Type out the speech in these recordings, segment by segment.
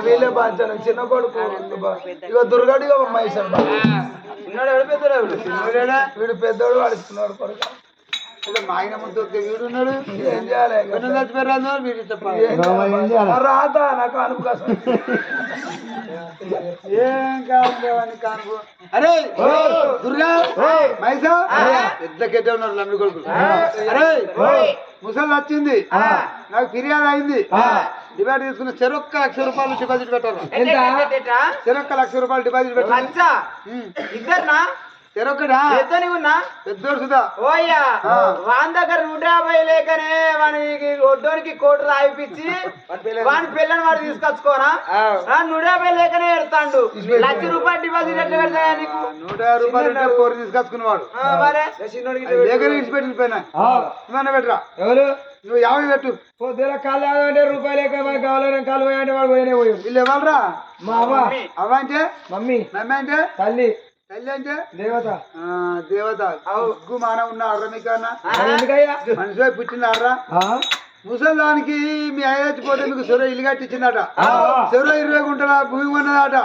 వీళ్ళే బాంచాను చిన్న కొడుకు ఇక దుర్గాడిగా మహేశ్వర్ వీడు పెద్దోడు వాడుతున్నాడు కొడుకు మా ఆయన ముందు వీడు ఉన్నాడు ఏం చేయాలి రాత నాకు అనుకోసం ఏం కావాలి కానుకో అరే దుర్గా మైసా పెద్ద కెట్ట ఉన్నారు లంబి కొడుకులు అరే ముసలి వచ్చింది నాకు ఫిర్యాదు అయింది డిపాజిట్ తీసుకున్న చెరొక్క ₹1,00,000 డిపాజిట్ పెట్టారు చెరొక్క ₹1,00,000 డిపాజిట్ పెట్టారు ఇద్దరునా చెరొక్కడా ఉన్నా పెద్దోడు సుధా ఓయ్యా వాని దగ్గర 150 లేకనే వానికి ఒడ్డోనికి కోటు రాయిపించి వాని పిల్లని వాడు తీసుకొచ్చుకోనా 150 లేకనే ఎడతాడు ₹1,00,000 డిపాజిట్ ఎట్లా పెడతా నీకు ₹100 కోరు తీసుకొచ్చుకున్నవాడు పెట్టిపోయినా పెట్టరా ఎవరు నువ్వు 50 పెట్టు పొద్దున కాళ్ళు అంటే రూపాయలు లేక కావాలని కాలు పోయి అంటే వాడు పోయినే పోయి వీళ్ళు ఎవరురా మా అవ్వ అవ్వ అంటే మమ్మీ మమ్మీ అంటే తల్లి తల్లి అంటే దేవత దేవత ఉగ్గు మానవ ఉన్నారా మీకన్నా ఎందుకయ్యా మనిషి పుట్టినారా ముసలానికి మీ ఆయన చచ్చిపోతే మీకు చెరువు ఇల్లు కట్టించిందట చెరువు 20 గుంటల భూమి ఉన్నదట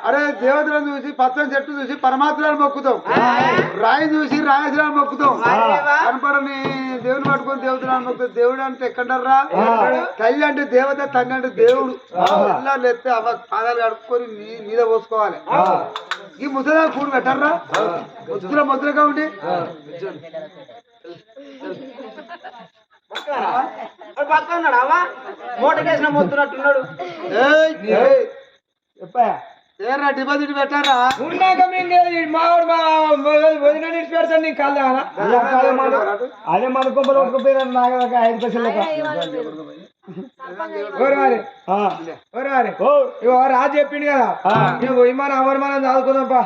అరే దేవతలను చూసి పచ్చని చెట్టు చూసి పరమాత్మను మొక్కుతాం రాయి చూసి రాయేశ్వరాన్ని మొక్కుతాం కనపడని దేవుని పట్టుకొని దేవతలను మొక్కుతాం దేవుడు అంటే ఎక్కడరా తల్లి అంటే దేవత తండ్రి అంటే దేవుడు పిల్లలు ఎత్తే అవ పాదాలు కడుక్కొని మీద పోసుకోవాలి ఈ ముసలా కూడు పెట్టర్రా ముద్రగా ఉండి పక్కన్నాడా మోటకేసిన మొత్తున్నట్టున్నాడు ఏరా డిపాజిట్ పెట్టారా ఉన్నాక మావాడు వదిన నీటి పెడతాను నీకు కాదు అదే మన కొబ్బరి ఒట్టుకుపోయిన నాకు 5 పైసలు రాజు చెప్పిండు కదా నువ్వు విమానం అవమానం చదువుకుందాంపా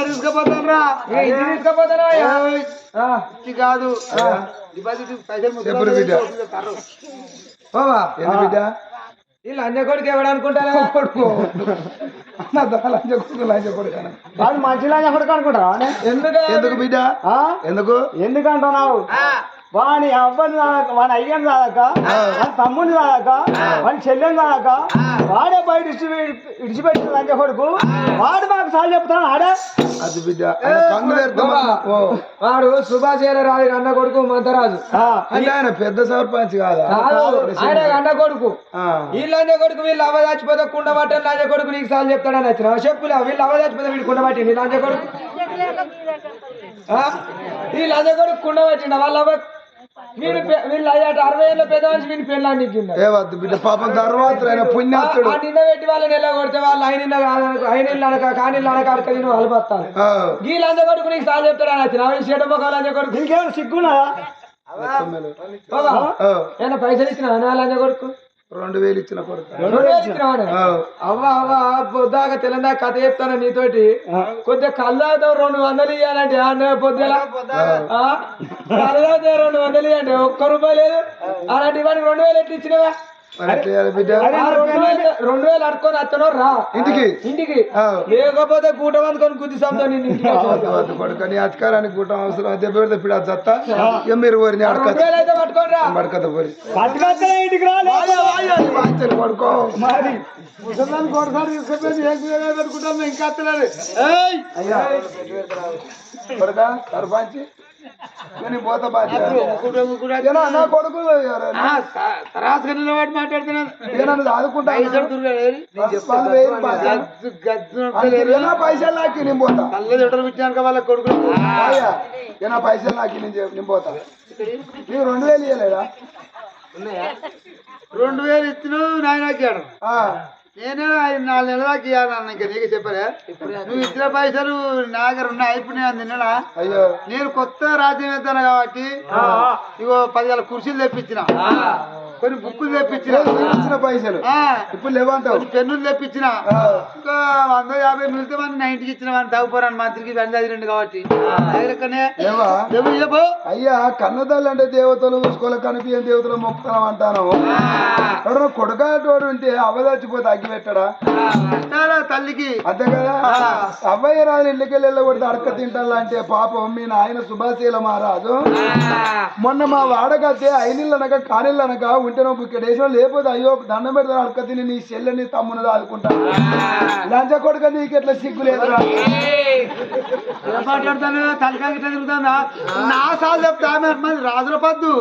తీసుకుపోతాను కాదు డిపాజిట్ పైసలు బిడ్డ ఈ లంజ కొడుకు ఎవడు అనుకుంటారా కొడుకు వాడు మంచి లంజ కొడుకు అనుకుంటారా ఎందుకు బిడ్డ ఎందుకంటున్నావు వాని అవ్వని దాక వాని అయ్యని దాక వాని తమ్ముని దాక వాని చెల్లెని దాక వాడే బయట ఇడిచిపెట్టిన లంచ కొడుకు వాడు మాకు సార్ చెప్తాను ఆడే అది బిడ్డ వాడు సుభాష్ రాజు అన్న కొడుకు మంతరాజు ఆయన పెద్ద సర్పంచ్ కాదా ఆయన అన్న కొడుకు ఈ లంజ కొడుకు వీళ్ళు అవ్వ చచ్చిపోతే కుండ పట్టిన లంజ కొడుకు నీకు సార్ చెప్తాడని వచ్చిన చెప్పులే వీళ్ళు అవ్వ చచ్చిపోతే వీడు కుండ పట్టింది లంజ కొడుకు ఈ లంజ కొడుకు కుండ పట్టిండ వాళ్ళ అవ్వ వీళ్ళు 60 ఏళ్ళ పెద్ద మనిషి వీని పెళ్ళాన్ని బిడ్డ పాపం తర్వాత పుణ్యాత్తుడు నిన్న పెట్టి వాళ్ళని ఎలా కొడితే వాళ్ళు ఆయన అనక కానీ అనక అడక నేను వాళ్ళు బతాను ఈ లంజ కొడుకు నీకు సార్ చెప్తాడని వచ్చిన చెడ్డ మొక్క లంజ కొడుకు ఇంకేమైనా సిగ్గునా ఏమన్నా పైసలు ఇచ్చిన లంజ కొడుకు 2000 ఇచ్చిన కొడుకు అవ్వ పొద్దాక తెలంగాణ కథ చెప్తాను నీతోటి కొద్దిగా కళ్ళతో 200 ఇవ్వాలంటే పొద్దులా కళ్ళతో 200 ఇవ్వండి ₹1 లేదు అలాంటి వాడికి 2000 ఎట్లా ఇచ్చినవా 2000 అడుకొని వస్తానో రా ఇంటికి లేకపోతే కూటం అనుకొని గుద్ది సంతో పడుకొని అధికారానికి కూటం అవసరం అయితే పెడితే ఇప్పుడు అది చత్తా మీరు అయితే పట్టుకోని రా ఇంటికి రాలేదు పడుకో మరి ముసలాన్ని కొడసారి తీసుకొని పెట్టుకుంటాం ఇంకా అత్తలేదు సర్పంచ్ నేను పోతా బాధ్యత నా కొడుకులు తరాసుగా నిలబడి మాట్లాడుతున్నాను నన్ను చదువుకుంటా పైసలు నాకి నేను పోతా కళ్ళు ఎడలు పెట్టినాక వాళ్ళ కొడుకులు నా పైసలు నాకి నేను పోతా నీకు 2000 ఇవ్వలేదా 2000 ఇచ్చినావు నాయనకి నేనే 4 నెలల దాకా ఇవ్వాలన్నా ఇంకా నీకు చెప్పలే నువ్వు ఇచ్చిన పైసలు నా దగ్గర ఉన్నాయి ఇప్పుడు నేను తిన్నా అయ్యో నేను కొత్త రాజ్యం వెళ్తాను కాబట్టి ఇగో 10,000 కుర్చీలు తెప్పించిన కొన్ని బుక్కులు తెప్పించిన ఇచ్చిన పైసలు ఇప్పుడు లేవంటావు పెన్నులు తెప్పించిన ఇంకా 150 మిగిలితే మన 90కి ఇచ్చిన వాడిని తగ్గిపోరాను మంత్రికి వెండి కాబట్టి అయ్యా కన్నదాళ్ళు అంటే దేవతలు చూసుకోలే కనిపించని దేవతలు మొక్కుతాం అంటాను ఎవడన్నా కొడుకాటోడు ఉంటే అవ్వ చచ్చిపోతే అగ్గి పెట్టడా తల్లికి అంతే కదా అవ్వయ్య రాజు ఇళ్ళకెళ్ళి వెళ్ళకూడదు అడక తింటాలంటే పాపం మీ నాయన సుభాశీల మహారాజు మొన్న మా వాడకతే 5 నీళ్ళు అనక కానీళ్ళు అనక ఉంటేనో బుక్కేసిన లేకపోతే అయ్యో దండం పెడతాను అడక తిని నీ చెల్లెని తమ్ముని దాదుకుంటాను లంచ కొడుక నీకు ఎట్లా సిగ్గు లేదురా మాట్లాడతాను తలకాయ తిరుగుతుందా నా సార్లు చెప్తా రాజుల పద్దు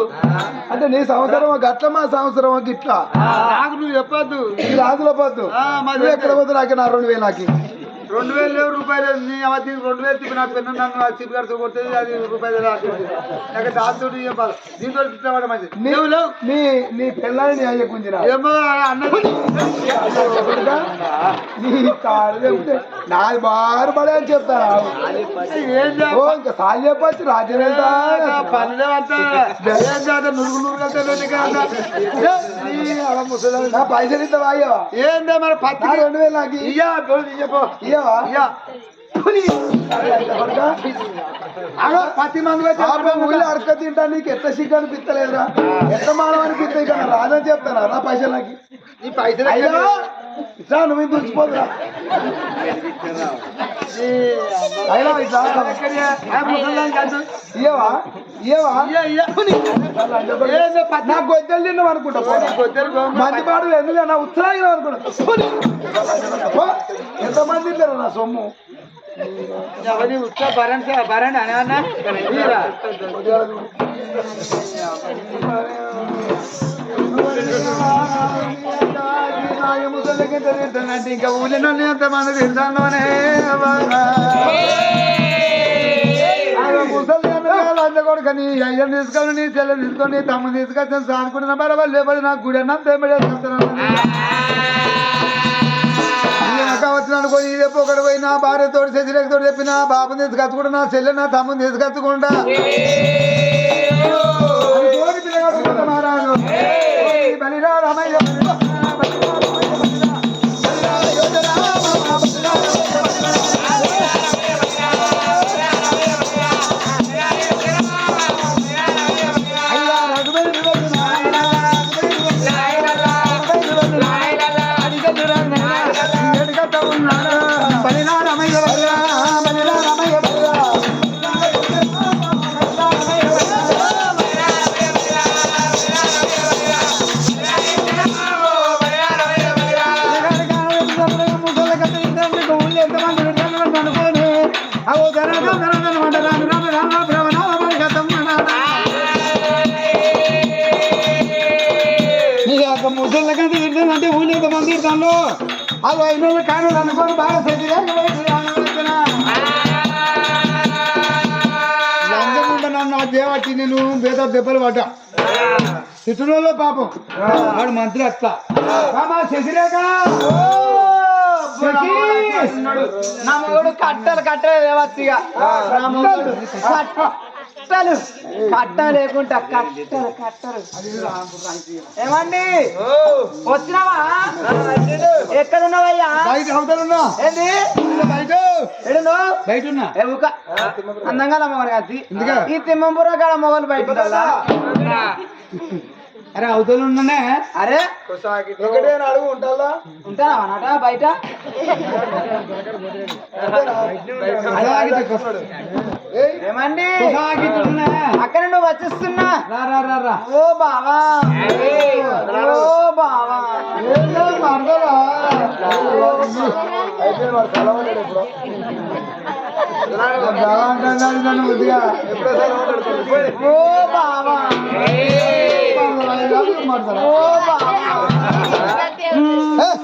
అంటే నీ సంవత్సరం గట్ల మా సంవత్సరం గిట్లా నాకు నువ్వు చెప్పొద్దు రాజుల పద్దు ఎక్కడ పోతే నాకు నా 2000 నాకి 2000 రూపాయలు 2000 తిప్పి నా పెన్ను నన్ను చిప్పు కడుతూ కొడుతుంది అది రూపాయలు నాకు దాంతో చెప్పాలి దీంతో తిట్టవాడు మంచిది నీ పిల్లని నీ అయ్య గుంజిరా ఏమో అన్నది నీ తాడు చెప్తే నాది బారు పడే అని చెప్తారా ఇంకా సాలు చెప్పచ్చు రాజ్యం వెళ్తా పనులే అంతా నా పైసలు ఇంత వాయ్యవా ఏందా మన 2000 నాకు ఇయ్యవా పత్తి మంది ఊళ్ళో అడక తింటా నీకు ఎట్లా సిగ్గు అనిపిస్తలేదురా ఎట్లా మానవ అనిపిస్తా ఇక రాదని చెప్తారా నా పైసలకి ఈ పైసలు ఇట్లా నువ్వు దుచ్చిపోతురా అయినా ఇట్లా ఇయ్యవా నాకు గొద్దెలు తిన్నాం అనుకుంటా మంది పాటలు ఎందుకు నా ఉత్సాహం అనుకుంటా ఎంతమంది తింటారు నా సొమ్ము ఉత్సవ భరణి అని అన్నా అంటే ఇంకా ఊళ్ళో ఎంతమంది తింటాలోనే ముసలి కొడుకని అయ్యని తీసుకొని నీ చెల్లెని తీసుకొని తమ్ముని తీసుకొచ్చి అనుకుంటున్నా బరబర్ లేకపోతే నాకు గుడి అన్నా తేమడేసుకుంటున్నాను వచ్చినానుకో ఇదే ఒకటి పోయి నా భార్యతోటి శశిరేఖతో చెప్పిన బాబుని తీసుకొచ్చుకుంటా నా చెల్లె నా తమ్ముని తీసుకొచ్చుకుంటా మహారాజు బలిరా రమయ్య ముసలికంటే తింటుందంటే ఊళ్ళో ఎంతమంది తింటాను అది 5 కానీ అనుకోని బాగా నన్ను దేవట్టి నేను బేద దెబ్బలు పడ్డా తిట్టులో పాపం వాడు మంత్రి అత్త శశిరేఖ నా మొగుడు కట్టలు దేవచ్చు ఇక కట్ట లేకుండా కట్టలు ఏమండి వచ్చినావా ఎక్కడున్నావయ్యా బయట అవుతానున్నా ఏంది బయట ఉన్నా అందంగా మొగలు కాదు ఈ తిమ్మంపుర కాడ మొగలు బయట అరే అవతలు ఉన్నానే అరే ఒకటే అడుగు ఉంటావా ఉంటానా బయట ఏమండి అక్కడ నువ్వు వచ్చేస్తున్నా ఓ బావా బాగా అంటున్నాడు నన్ను బుద్ధిగా ఎప్పుడోసారి మాట్లాడుకోండి ఓ బావా ఓ బావా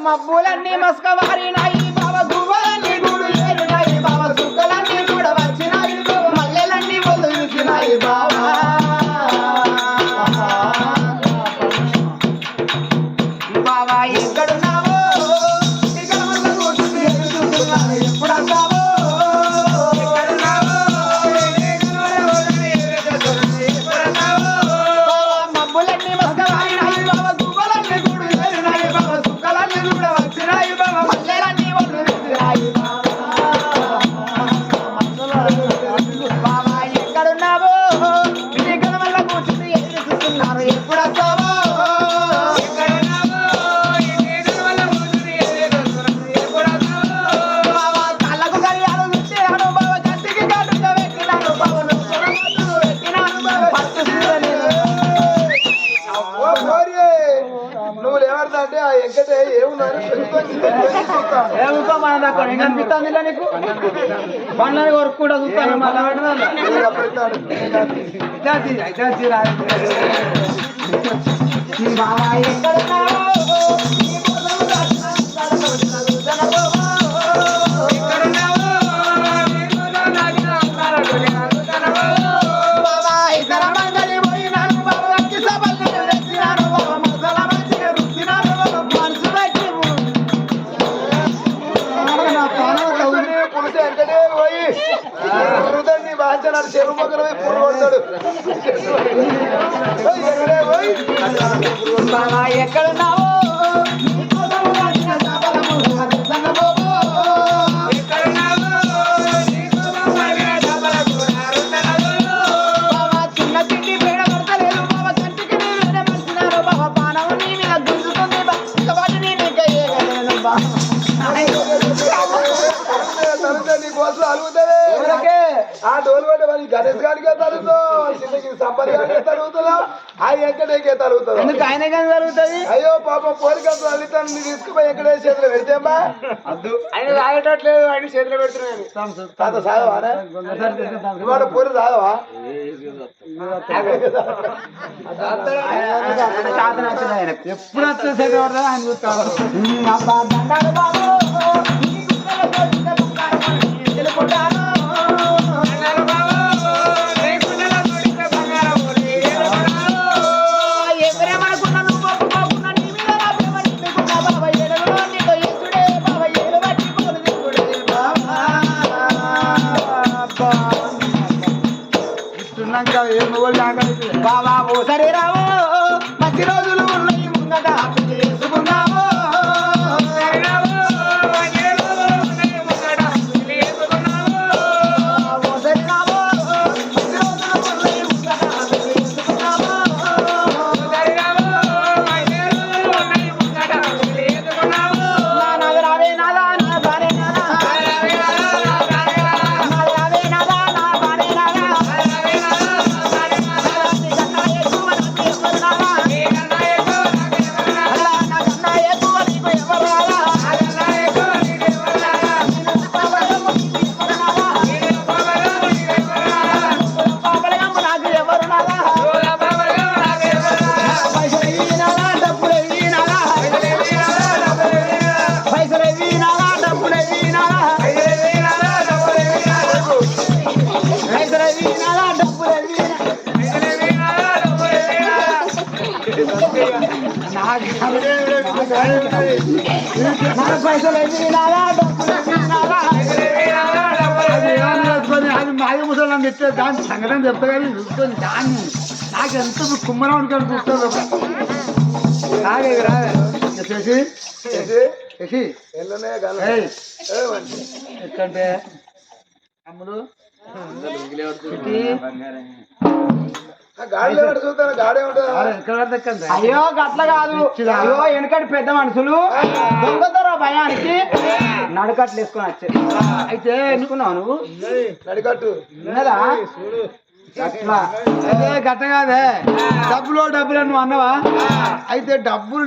మబ్బులన్నీ మస్కవారినాయి బావ గువ్వలన్నీ గూడు ఏరినాయి బావ సుక్కలన్నీ కూడా వచ్చినాయి మల్లెలన్నీ వదిలిసినాయి బావా బావా ఎక్కడున్నావో ఇక్కడ వల్ల కూర్చుని ఎదురుస్తున్నాను ఎప్పుడు అంటావో మబ్బులన్నీ మస్కవారినాయి బావ గువ్వలన్నీ గూడు ఏరినాయి బావ సుక్కలన్నీ కూడా వచ్చినాయి బావ మల్లెలన్నీ వదిలిసినాయి బావా ఎక్కడున్నావో ఇక్కడ వల్ల కూర్చుని ఎదురుస్తున్నాను ఎప్పుడు అంటావో బావా కళ్ళకు గడియాలు చుట్టాను బావ కంటికి కాటుగా పెట్టినాను బావ నువ్వు పెట్టినాను బావ పట్టు సీరని ఓ గోరి, నువ్వు లేవడతా అంటే ఆ ఎంకటే ఏమున్నారో ఏమిటో మన దగ్గర ఏం కనిపిస్తుంది ఇలా నీకు పండ్లని కొరకు కూడా చూస్తాను మళ్ళీ బావా ఎక్కడున్నావో నీ కోసం బావా ఇతర మంగళి పోయినాను బావ అక్కి సభల్ని తెచ్చినాను బావ మసాల మంచిగా రుచినాను బావ మనసు పెట్టి పులిసి ఎంకటే పోయి వృద్ధండి బాంచనాడు చెరువు పక్కన పోయి పూలు కొడతాడు ఎక్కడే పోయి బావా ఎక్కడున్నావో నీ కోసం వచ్చిన సభలము సన్నబోబో బావా చిన్న తిండి పేడ కొడతలేదు బావ కంటికి నీళ్ళ మంచినారు బావ పానం నీ మీద గుంజుతుంది బావ వాటిని నీకే ఏగలేను బావ తలుతా నీ కోసం అలుగుతావే ఆ డోలు పట్టే మరి గణేష్ గారికే తలుగుతావు చిన్నకి సంపద గారికే తలుగుతుందా ఆ ఎంకటేకే తలుగుతుందా ఎందుకు ఆయన కానీ జరుగుతుంది అయ్యో పాపం పోలికలు అల్లితాను నీ తీసుకుపోయి ఎక్కడే చేతిలో పెడితేమ్మా ఆయన తాగేటట్లేదు ఆయన చేతిలో పెడుతున్నాను తాత సాగవా ఇవాడు పూరి సాగవా ఎప్పుడు వచ్చిన చేతి పడతా ఆయన చూస్తాడు దండాలు బాబు తెలుపుతాను ఎవరేమనుకున్నా నువ్వు ఒప్పుకోకున్నా నీ మీద నా ప్రేమ నింపుకున్నా బాబా ఏడులో నీకు ఎత్తుడే బాబా ఏడు బట్టి పోలు దిగుడే బాబా ఇస్తున్నాక ఏం నువ్వు బాబా ఓసరి రావో మంచి రోజులు ఉన్నాయి ముందట పెళ్లి చేసుకున్నావో ఓసరి రావో మంచి రోజులు ఉన్నాయి ముందట పెళ్లి చేసుకున్నావో నాది రావే నాదా నా బారే నాదా నాది రావే నాదా నా బారే నాదా నీకన్నా ఎక్కువ నాకు ఎవరు రాదా అలా నాకన్నా ఎక్కువ నీకు ఎవరు రాదా పాపలగమ్మ నాకు ఎవరు రాదా పైసలు ఇవ్వనాలా డబ్బులు ఇవ్వనాలా పైసలు ఇవ్వనాలా డబ్బులు ఇవ్వనాలా పైసలు ఇవ్వనాలా డబ్బులు నాకు పైసలు ఇవ్వనాలా డబ్బులు ఇవ్వనాలా అది మాయ ముసలి చెప్తే దాని సంగతి చెప్తా కానీ చూసుకొని దాన్ని నాకు ఎంత కుమ్మరం అనుకొని చూస్తాను రాగే రాగే చేసి చేసి ఎక్కంటే అమ్ముడు అయ్యో గట్ల కాదు అయ్యో వెనకటి పెద్ద మనుషులు దొంగతోరా భయానికి నడకట్లు వేసుకొని వచ్చారు అయితే ఎన్నుకున్నావు నువ్వు నడికట్టు ఉన్నదా అయితే గట్ట కాదే డబ్బులు నువ్వు అన్నవా అయితే డబ్బులు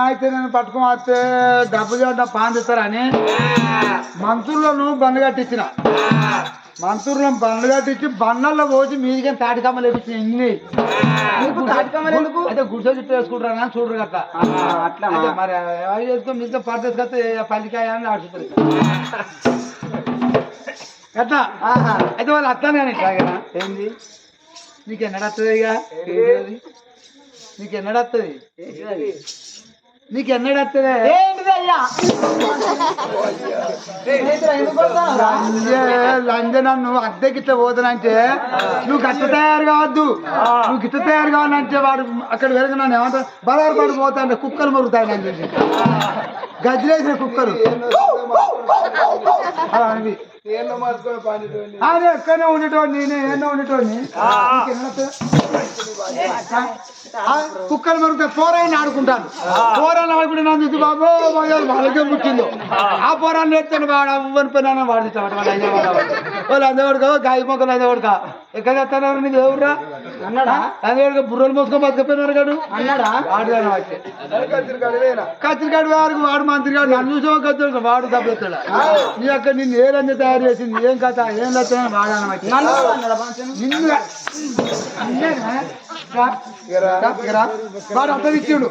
అయితే నేను పట్టుకొని వస్తే డబ్బులు చూడ పాన్ తెస్తారని మంత్రులను బండ్లు కట్టించిన మంత్రులను బండ్లు కట్టించి బండ్లలో పోసి మీదిగా తాటికమ్మలు వేపించిన ఇన్ని తాటికమ్మలు ఎందుకు అయితే గుడిసె చుట్టూ వేసుకుంటారు కానీ చూడరు గట్ట అట్లా అయితే మరి అవి చేసుకొని మీతో పట్టేసుకొస్తే పల్లికాయ అని ఆడుతుంది అట్లా అయితే వాళ్ళు అత్తాను కానీ ఏంది నీకు ఎన్నడత్తది ఇక నీకు ఎన్నడత్తది నీకు ఎన్నడత్తదే ఏంటిది అయ్యా లంజ నన్ను అద్దెకి ఇట్లా పోతానంటే నువ్వు గట్ట తయారు కావద్దు నువ్వు గిట్ట తయారు కావాలంటే వాడు అక్కడ వెరగ నన్ను ఏమంటారు బలారు పడి పోతా అంటే కుక్కలు మరుగుతాయి నన్ను చూసి గజ్జిలేసిన కుక్కలు అలా అనివి అదే ఎక్కడనే ఉండేటోడిని నేను ఎన్నో ఉండేటోడిని కుక్కలు మరుగుతాయి పోరాన్ని ఆడుకుంటాను పోరాన్ని ఆడుకుంటే నన్ను చూసి బాబో వాళ్ళకే ముట్టిందో ఆ పోరాన్ని ఎత్తాను వాడు అవ్వని పోయినా వాడు వాళ్ళు అందవాడుకో గాయ మొక్కలు అందవాడుకా ఎక్కడ ఎత్తాను నీకు ఎవరురా అన్నాడా అందవాడుగా బుర్రలు మోసుకొని బతికిపోయినారు కాడు అన్నాడా వాడు వచ్చే కత్తిరికాడు వాడు మంత్రిగాడు నన్ను చూసే కత్తి వాడు దెబ్బెత్తాడు నీ అక్కడ నిన్ను ఏ రంజ తయారు చేసింది ఏం కథ ఏం లేదని వాడాను వాడు అంత ఇచ్చిండు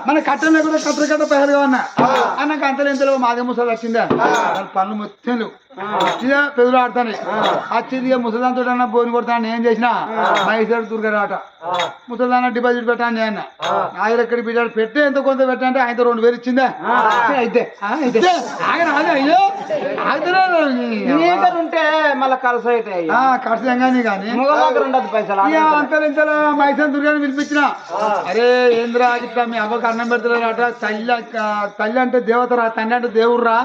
మన కట్టలు లేకుండా కట్ట పైలుగా ఉన్నా అన్నాక అంతలో ఇంతలో మాదే ముసలు వచ్చిందా పనులు మొత్తం పెదలు ఆడతాను వచ్చింది ముసలిదాంతో అన్న బోని కొడతాను ఏం చేసినా మైసూరు దుర్గరాట ముసలిదాన్న డిపాజిట్ పెట్టాను నేను ఆయన ఎక్కడికి పెట్టాడు పెట్టే ఎంత కొంత పెట్టంటే ఆయన 2000 ఇచ్చిందా అయితే ఆయన అయ్యో ఉంటే మళ్ళీ ఖర్చు అయితే ఖర్చు ఎంగాని కానీ ఉండదు పైసలు అంతలో ఇంతలో మైసూరు దుర్గాని పిలిపించిన అరే ఏంద్రా ఇట్లా మీ అవ్వకు అన్నం పెడతారట తల్లి అంటే దేవతరా తండ్రి అంటే దేవుడురా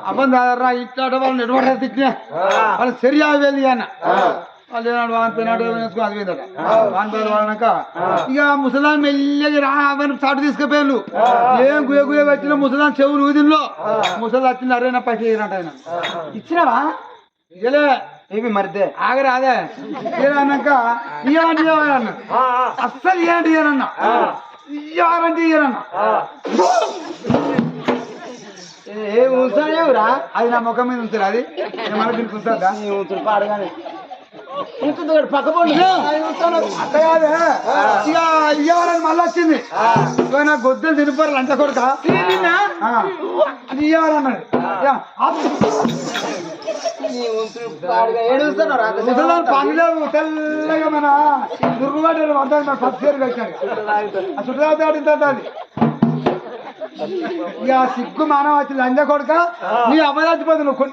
అవ్వం దాదరా ఇట్లా వాళ్ళని ఎటువంటి తిట్టినా వాళ్ళు సరియా వెళ్ళి అన్న వాళ్ళు ఏనాడు వాన్ పోయినాడు వేసుకుని అది పోయిందట వాన్ పోయి వాడినాక ఇక ముసలాన్ మెల్లగా రావని చాటు తీసుకుపోయాను ఏం గుయ వచ్చిన ముసలాన్ చెవులు ఊదిలో ముసలి వచ్చింది అరే నా పైసలు ఇచ్చినట్టు ఆయన ఇచ్చినావా ఇలే ఏమి మరిదే ఆగరాదే అన్నాక ఇవ్వండి అన్న అస్సలు ఏంటి ఇయ్యనన్నా ఇవ్వాలంటే ఇయ్యనన్నా ఏం ఉంచావురా అది నా ముఖం మీద ఉంచారు అది మన దీనికి ఉంటుందా ఉంచుడు పాడగానే ఉంటుంది పక్కపోండి అట్ట కాదే ఇక ఇవ్వాలని మళ్ళీ వచ్చింది ఇక నా గొద్దలు తినిపోరు లంచ కొడుక అది ఇవ్వాలన్నాడు పనిలేవు తెల్లగా మన దుర్గుబాటు అంతా ఫస్ట్ ఇయర్ వచ్చాడు ఆ చుట్టూ అది ఇక సిగ్గు మానవ వచ్చి లంజ కొడుక నీ అవ్వదాచిపోతుంది నువ్వు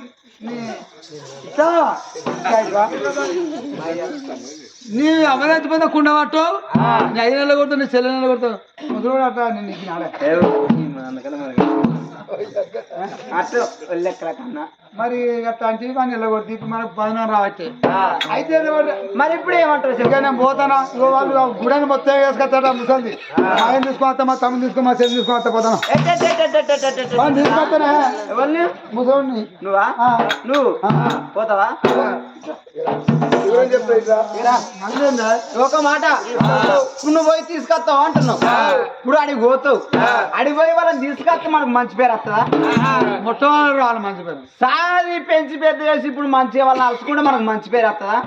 నీ అమరాజ్యపోతే కుండ పట్టు నీ 5 నెలలు కొడుతావు నీ చెల్లె నెలలు కొడతావు ముసలు అట్లా మరి అట్లా అంటే మన నెల కొడుతుంది ఇప్పుడు మనకు 16 రావచ్చు అయితే మరి ఇప్పుడు ఏమంటారు ఇంకా నేను పోతానా ఇగో వాళ్ళు గుడని మొత్తం వేసుకొస్తాడా ముసలిది ఆయన తీసుకొస్తా మా తమ్ముని తీసుకో మా చెల్లి తీసుకొస్తా పోతాను తీసుకొస్తానే ఎవరిని ముసలిని నువ్వా నువ్వు పోతావా ఒక మాట నువ్వు పోయి తీసుకొస్తావు అంటున్నావు ఇప్పుడు అడిగి పోతావు అడిగి పోయి వాళ్ళని తీసుకొస్తే మనకు మంచి పేరు వస్తుందా మొట్టమొదటి రావాలి మంచి పేరు సాది పెంచి పెద్ద చేసి ఇప్పుడు మంచిగా వాళ్ళని అలుసుకుంటే మనకు మంచి పేరు వస్తుందా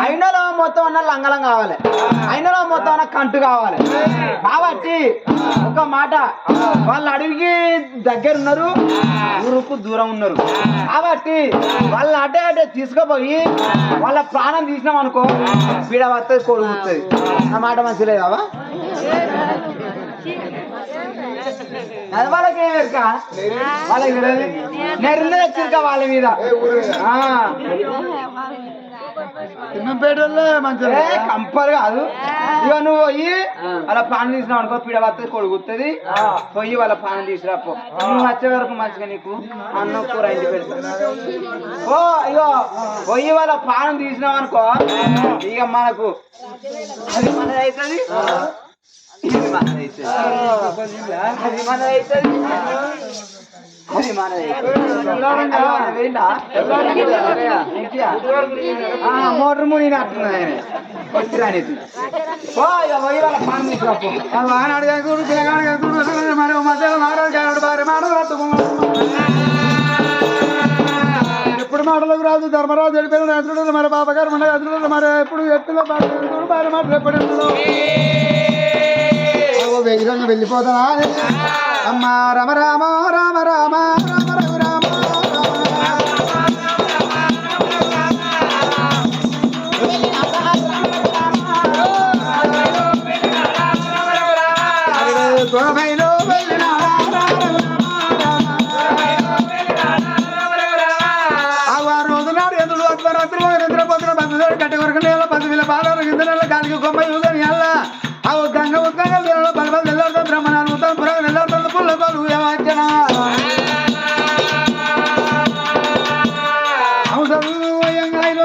అయినలో మొత్తం అన్న లంగలం కావాలి అయినలో మొత్తం అన్న కంటు కావాలి కాబట్టి ఒక మాట వాళ్ళు అడవికి దగ్గర ఉన్నారు ఊరుకు దూరం ఉన్నారు కాబట్టి వాళ్ళని అడ్డే తీసుకుపోయి వాళ్ళ ప్రాణం తీసినాం అనుకో పీడ వస్తుంది కొడుకు వస్తుంది ఆ మాట మంచి లేదావా అది వాళ్ళకి వాళ్ళకి నెరలు తెచ్చిరుక వాళ్ళ మీద కంపల్ కాదు ఇక నువ్వు పోయి వాళ్ళ పానం తీసినావు అనుకో పీడ వస్తుంది కొడుకుతుంది పోయి వాళ్ళ పానం తీసుకురాపో నువ్వు వచ్చే వరకు మంచిగా నీకు అన్నం కూర ఇంటి పెడతా ఓ ఇగో పోయి వాళ్ళ పానం తీసినావు అనుకో ఇక మనకు అది మనది అవుతుంది ఇది మనది అవుతుంది అది మనది అవుతుంది మోటార్ ముని వచ్చిరాని మరి మధ్యలో ఎప్పుడు మాటలకు రాదు ధర్మరాజు వెళ్ళిపోయిన ఎదురు మరి బాబాగారు మన ఎదురు మరి ఎప్పుడు ఎత్తులో భార్య మాటలు ఎప్పుడు ఎత్తులో వేగంగా వెళ్ళిపోతానా అమ్మ రమ రామ రామ రామ రామ రఘు రామ త్వరమైలో వెళ్ళిన రోజు నాడు ఎందుకు అర్ధరాత్రి నిద్రపోతున్న బంధువులు గట్టి వరకు నెల 10,000 బాధలు కింద నెల గాలికి కొమ్మ యూదని అల్ల అవు గంగ ఉద్గంగా బలబలు వెళ్ళాడుతుంది బ్రహ్మణాలు ఉత్తమ పురాణం వెళ్ళాడుతుంది పుల్ల కోలు ఏమాచన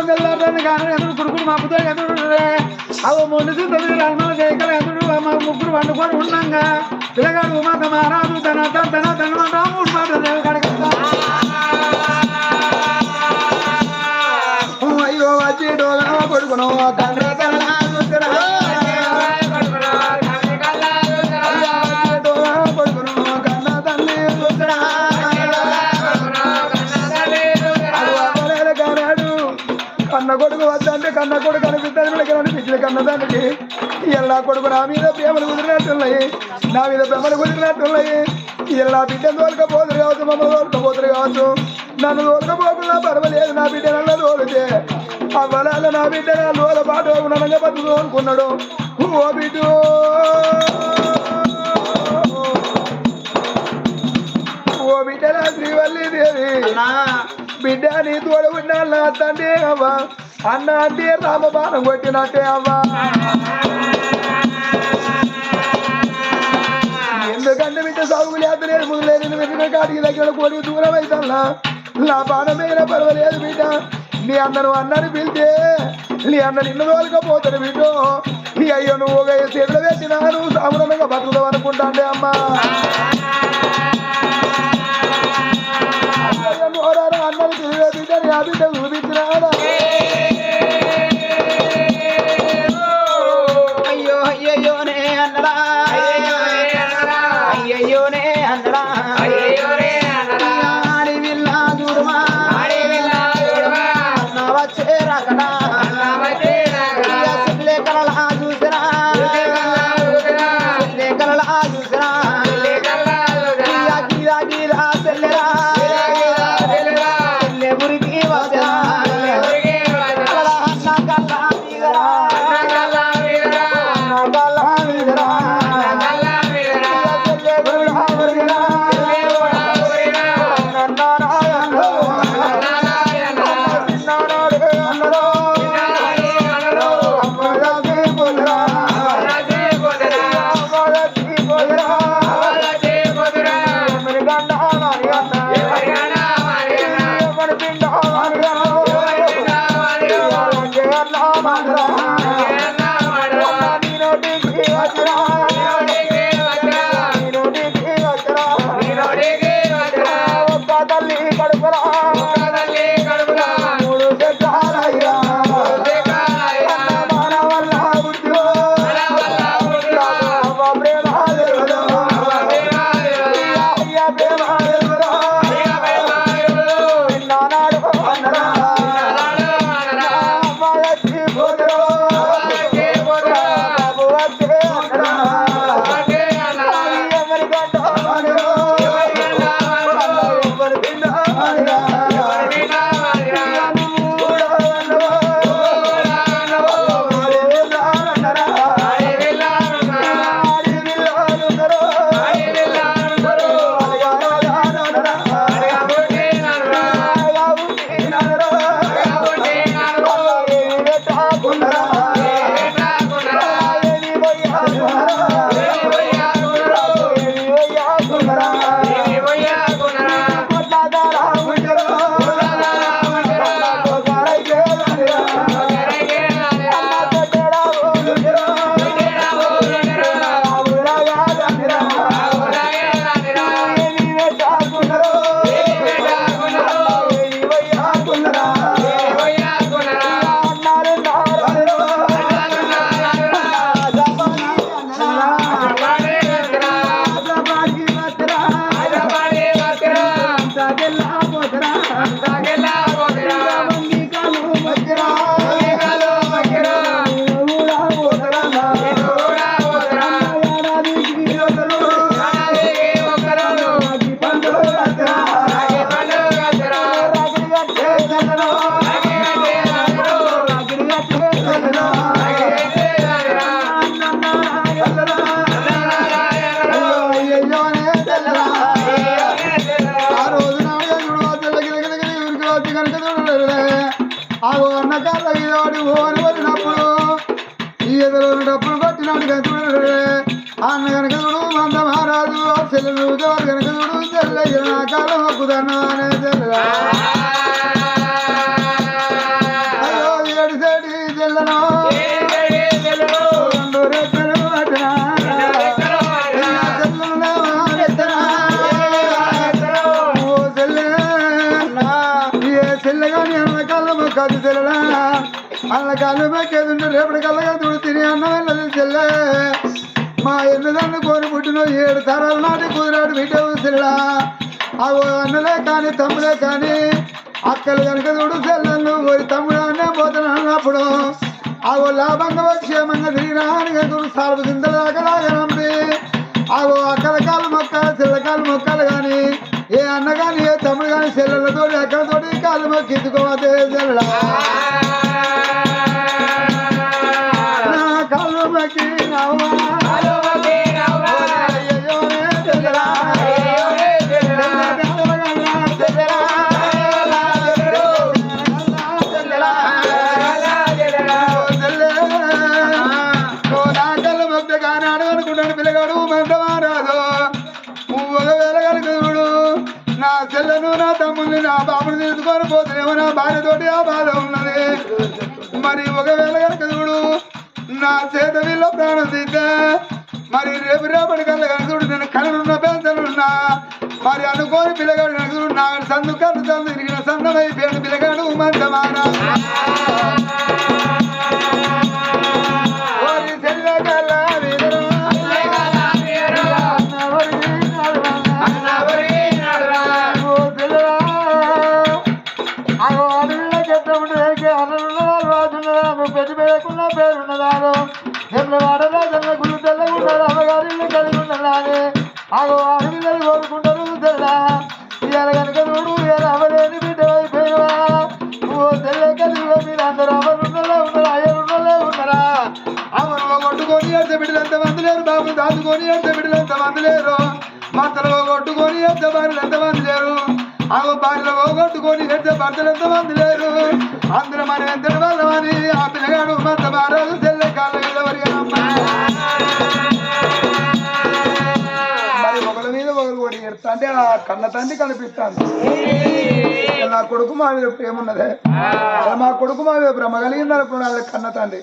వెళ్ళాడుతుంది కానీ ఎదురు కుడుకుడు మాపుతో ఎదురు అవు మొండి రామాల జయకల ఎదురు ముగ్గురు వండుకొని ఉన్నాగా పిల్లగాడు మాత మారాదు తన రాముడు మాత్రం కడగ అయ్యో వచ్చి డోగా పడుకును తండ్రి కన్న కొడుకు వద్దంటే కన్న కొడుకు అనిపించింది కన్నదానికి ఇలా కొడుకు నా మీద ప్రేమలు కుదిరినట్టున్నాయి నా మీద ప్రేమలు కుదిరినట్టున్నాయి ఇలా బిడ్డ తోలకపోతురు కావచ్చు మమ్మల్ని తోలకపోతురు కావచ్చు నన్ను తోలకపోకుండా పర్వాలేదు నా బిడ్డ నల్ల తోలితే అవ్వలాల నా బిడ్డ నా లోల పాటు నన్నంగా బతుకు అనుకున్నాడు ఓ బిడ్డు ఓ బిడ్డ నా శ్రీవల్లి దేవి బిడ్డ నీ తోడు ఉండాలి తండ్రి అవ్వ అన్న అంటే రామబాణం కొట్టినట్టే అవ్వ ఎందుకంటే బిడ్డ సాగు లేదు ముందు వెళ్ళిన కాడికి దగ్గర కొడుకు దూరం అవుతాను నా బాణం మీద పర్వాలేదు బిడ్డ నీ అన్నను అన్నని పిలితే నీ అన్న నిన్ను తోలకపోతాడు బిడ్డ నీ అయ్యో నువ్వు చేతులు పెట్టినా నువ్వు సాగురంగా బతుకుతావు అనుకుంటా అంటే అమ్మా అన్నని తిరిగే బిడ్డని ఆ బిడ్డ చూపించినాడా అయ్యో అయ్యోనే అన్నడా అయ్యోనే అన్నడా అడివిల్లా చూడమా అన్న వచ్చే రకడా కలలా చూసినా కలలా చూసినా మొక్కుదన్నా అయ్యో ఏడుసేటి చెల్లనో రెండు రెక్కలు పట్టినా చెల్లెగాని అన్న కళ్ళ మొక్కదు చెల్లెలా అన్న కళ్ళు మొక్కేది రేపటి కళ్ళగా తుడి తిని అన్న వెళ్ళదు చెల్లె మా ఎన్నదాన్ని కోరి పుట్టిన 7 తరాల నాటి కుదిరాడు బిడ్డవు చెల్లెలా అవు అన్నలే కానీ తమ్ముడే కానీ అక్కలు కనుక చూడు చెల్లెళ్ళు ఓరి తమ్ముడు అన్నే పోతాను అన్నప్పుడు అవు లాభంగా క్షేమంగా తిరిగినా చూడు సార్పు చింతలాగా నంపి అవు అక్కల కాళ్ళు మొక్కాలి చెల్లెకాళ్ళు మొక్కాలి కానీ ఏ అన్న కానీ ఏ తమ్ముడు కానీ చెల్లెళ్ళతో ఎక్కడతోటి కాళ్ళు మొక్కించుకోవద్దే చెల్లె నా కాళ్ళు మొక్కి పిల్లగాడు మందమారాదు ఒకవేళ కనుక చూడు నా చెల్లెను నా తమ్ముడిని నా బాబుని తీసుకొని పోతేనేమో నా భార్యతోటి ఆ బాధ ఉన్నది మరి ఒకవేళ కనుక చూడు నా చేత వీళ్ళ ప్రాణం తీద్దా మరి రేపటి కల్లా కనుక చూడు నేను కళ్ళున్న పెంచనున్నా మరి అనుకోని పిల్లగాడు కనుక చూడు నా సందు కళ్ళు సందు తిరిగిన సన్నమైపోయాడు పిల్లగాడు మందమారా పెట్టి పేరుకున్న పేరున్నదాను జన్మవాడలో జన్మ గుళ్ళు తెల్లగుంటారు అమ్మగారిల్లు కలిగి ఉన్నదాని ఆగో ఆడపిల్లలు కోరుకుంటారు తెల్ల ఇవాళ కనుక చూడు ఇవాళ అవ్వలేని బిడ్డ అయిపోయినవా ఓ తెల్ల కలిగిగా మీరు అందరూ అమరున్నలే ఉన్నారా అయ్యరున్నలే ఉన్నారా అమరులో కొట్టుకొని ఏడ్చే బిడ్డలు ఎంతమంది లేరు బాబు దాచుకొని ఏడ్చే బిడ్డలు ఎంతమంది లేరు మంతలో కొట్టుకొని ఏడ్చే భార్యలు ఎంతమంది లేరు ఆగో భార్యలో కొట్టుకొని ఏడ్చే భర్తలు ఎంతమంది లేరు అందరూ మనం ఎంతటి వాళ్ళమని ఆ పిల్లగాడు మంత మారాలు చెల్లె కాళ్ళ మరి ఒకరి మీద ఒకరు కూడా ఎడతా అంటే ఆ కన్న తండ్రి కనిపిస్తాను నా కొడుకు మా మీద ప్రేమున్నదే మా కొడుకు మా మీద భ్రమ కలిగింది అనుకున్నాడు కన్న తండ్రి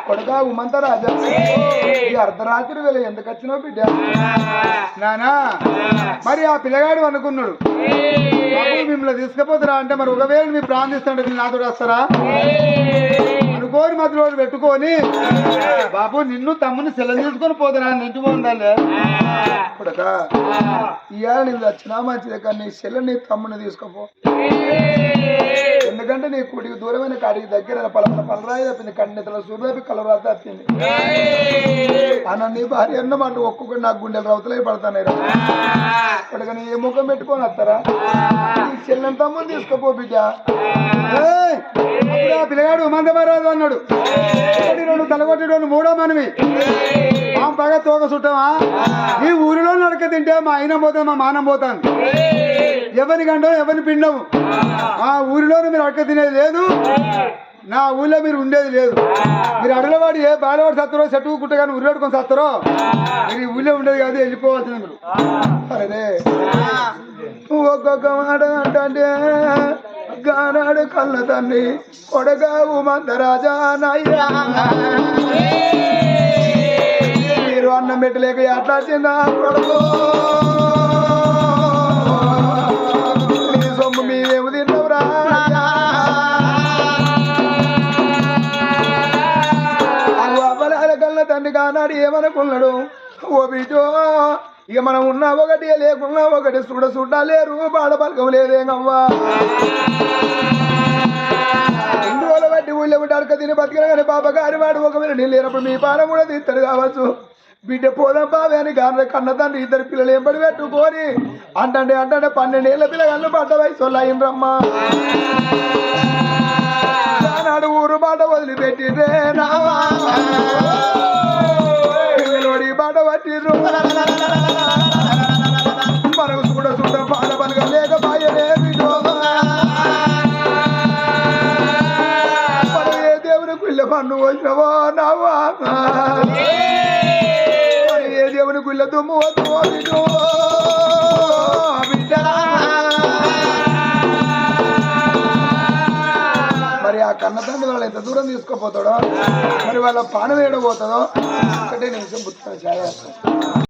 కొడుక ఉమంత రాజా ఈ అర్ధరాత్రి వేళ ఎందుకు వచ్చినావు బిడ్డ నానా మరి ఆ పిల్లగాడు అనుకున్నాడు మిమ్మల్ని తీసుకుపోతారా అంటే మరి ఒకవేళ మీ ప్రాంతిస్తుంటే నాతో వస్తారా అనుకోని మధ్య రోజు పెట్టుకొని బాబు నిన్ను తమ్ముని సెలవు తీసుకొని పోతారా నింటి ఉండాలి కొడుక ఇవాళ నేను వచ్చినా మంచిదే కానీ నీ సెల్లని తమ్ముని తీసుకోపో ఎందుకంటే నీ కుడికి దూరమైన కాడికి దగ్గర పలరాయి తప్పింది కన్నెతల సూర్యపి కలరాత తప్పింది అన్న నీ భార్య అన్నమాట ఒక్కొక్కటి నాకు గుండెలు రవతలై పడతానే ఇప్పటిక నీ ఏ ముఖం పెట్టుకొని వస్తారా నీ చెల్లెని తమ్ముని తీసుకోపో బిడ్డ పిల్లగాడు మందమారాజు అన్నాడు 2 తలగొట్టి 3 మనవి పగ తోక చుట్టమా ఈ ఊరిలో నడక తింటే మా ఆయన పోతాను మా మానం పోతాను ఎవరి గండం ఎవరిని పిండము మా ఊరిలోనే మీరు అడక తినేది లేదు నా ఊళ్ళో మీరు ఉండేది లేదు మీరు అడలవాడు ఏ బాలవాడు సత్తరో చెట్టు కుట్ట కానీ ఉరిలాడుకొని సత్తరో మీరు ఈ ఊళ్ళో ఉండేది కాదు వెళ్ళిపోవాల్సింది మీరు అరే ఒక్కొక్క మాట అంటే గానాడు కళ్ళ తండ్రి కొడగావు మందరాజా నాయ్యా మీరు అన్నం పెట్టలేక ఎట్లా చిన్నా కొడుకు మీ సొమ్ము మీరేమి తిన్నవరా అవ్వలాల కళ్ళ తండ్రి కానాడు ఏమనుకున్నాడు ఓ బిడ్డో ఇక మనం ఉన్నా ఒకటి లేకున్నా ఒకటి చూడలేరు బాడ పలకం లేదేమవ్వా ఇన్ని రోజులు బట్టి ఊళ్ళో ఉంటే అడక తిని బతికిన కానీ పాపగారి వాడు ఒకవేళ నీళ్ళు లేనప్పుడు మీ పానం కూడా తీస్తాడు కావచ్చు బిడ్డ పోదాం బాబే అని కన్న తండ్రి 2 పిల్లలు ఏం పడి పెట్టుకొని అంటే 12 ఏళ్ళ పిల్లగాళ్ళు పడ్డ వయసు వాళ్ళు అయిండ్రమ్మా నాడు ఊరు బాట వదిలిపెట్టిండ్రే పిల్లలోడి బాట పట్టిండ్రు మనకు చూడ బాట పలక లేక బాయలే బిడ్డో ఏ దేవుని గుళ్ళ పన్ను వచ్చినవో నావా ఏ దేవుని గుళ్ళ దుమ్ము వద్దు బిడ్డ కన్నతండ్రి వాళ్ళు ఎంత దూరం తీసుకుపోతాడో మరి వాళ్ళ పానం ఏడబోతుందో ఒకటే నిమిషం పుట్టిన ఛాయ